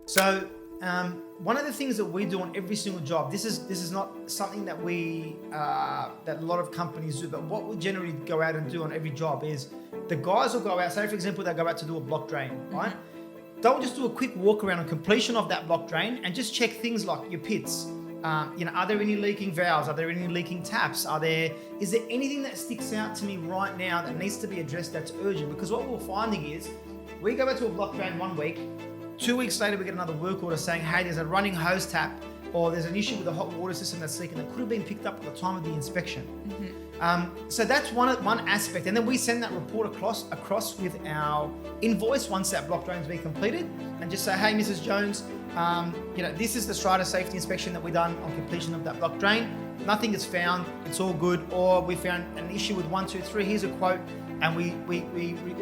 So one of the things that we do on every single job, this is not something that that a lot of companies do, but what we generally go out and do on every job is the guys will go out, say for example, they go out to do a block drain, right? They'll just do a quick walk around on completion of that block drain and just check things like your pits. Are there any leaking valves? Are there any leaking taps? Is there anything that sticks out to me right now that needs to be addressed that's urgent? Because what we're finding is we go out to a block drain 1 week, 2 weeks later we get another work order saying, hey, there's a running hose tap or there's an issue with the hot water system that's leaking that could have been picked up at the time of the inspection. So that's one aspect, and then we send that report across with our invoice once that block drain's been completed, and just say, hey, Mrs. Jones, this is the strata safety inspection that we done on completion of that block drain. Nothing is found, it's all good, or we found an issue with 1, 2, 3. Here's a quote, and we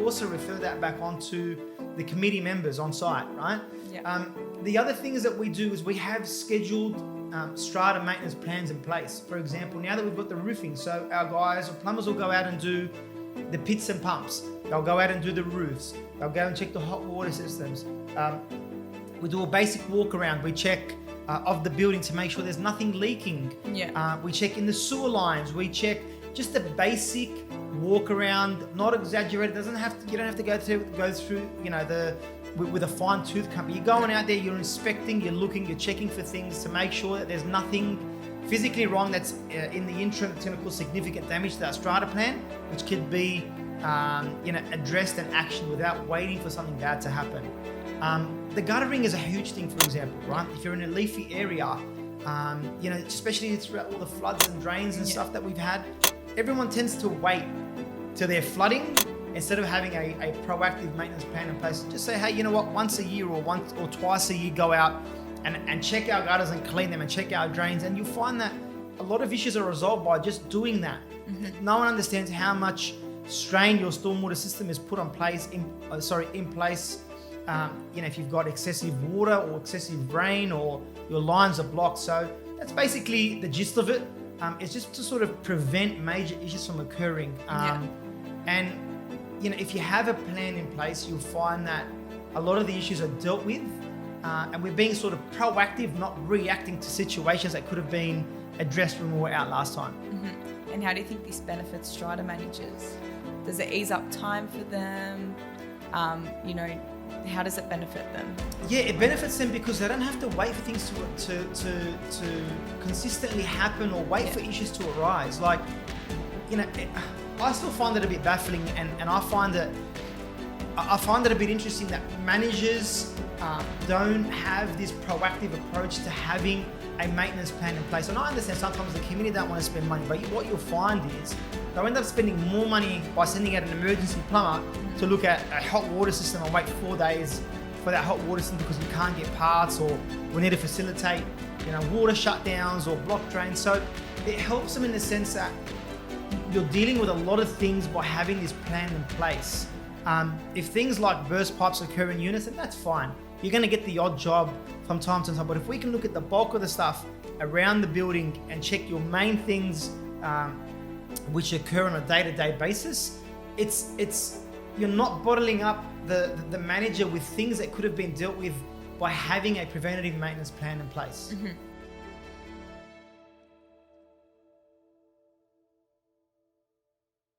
also refer that back onto the committee members on site, right? Yeah. The other things that we do is we have scheduled strata maintenance plans in place. For example, now that we've got the roofing, so our guys or plumbers will go out and do the pits and pumps. They'll go out and do the roofs. They'll go and check the hot water systems. We do a basic walk around. We check of the building to make sure there's nothing leaking. Yeah. We check in the sewer lines. We check just the basic walk around, not exaggerated. You don't have to go through with a fine tooth comb. You're going out there, you're inspecting, you're looking, you're checking for things to make sure that there's nothing physically wrong that's in the interim that's going to cause significant damage to that strata plan, which could be addressed and actioned without waiting for something bad to happen. The guttering is a huge thing, for example, right? If you're in a leafy area, especially throughout all the floods and drains and stuff that we've had, everyone tends to wait till they're flooding instead of having a proactive maintenance plan in place. Just say, hey, you know what, once a year or once or twice a year, go out and check our gutters and clean them and check our drains, and you'll find that a lot of issues are resolved by just doing that. No one understands how much strain your stormwater system is put in place. If you've got excessive water or excessive rain or your lines are blocked. So that's basically the gist of it. It's just to sort of prevent major issues from occurring. And if you have a plan in place, you'll find that a lot of the issues are dealt with, and we're being sort of proactive, not reacting to situations that could have been addressed when we were out last time. And how do you think this benefits strata managers? Does it ease up time for them? How does it benefit them? Yeah, it benefits them because they don't have to wait for things to consistently happen or wait for issues to arise. I still find it a bit baffling, and I find it a bit interesting that managers don't have this proactive approach to having a maintenance plan in place. And I understand sometimes the community don't want to spend money, but what you'll find is they'll end up spending more money by sending out an emergency plumber to look at a hot water system and wait 4 days for that hot water system because we can't get parts, or we need to facilitate water shutdowns or block drains. So it helps them in the sense that you're dealing with a lot of things by having this plan in place. If things like burst pipes occur in unison, that's fine. You're going to get the odd job from time to time, but if we can look at the bulk of the stuff around the building and check your main things which occur on a day-to-day basis, you're not bottling up the manager with things that could have been dealt with by having a preventative maintenance plan in place.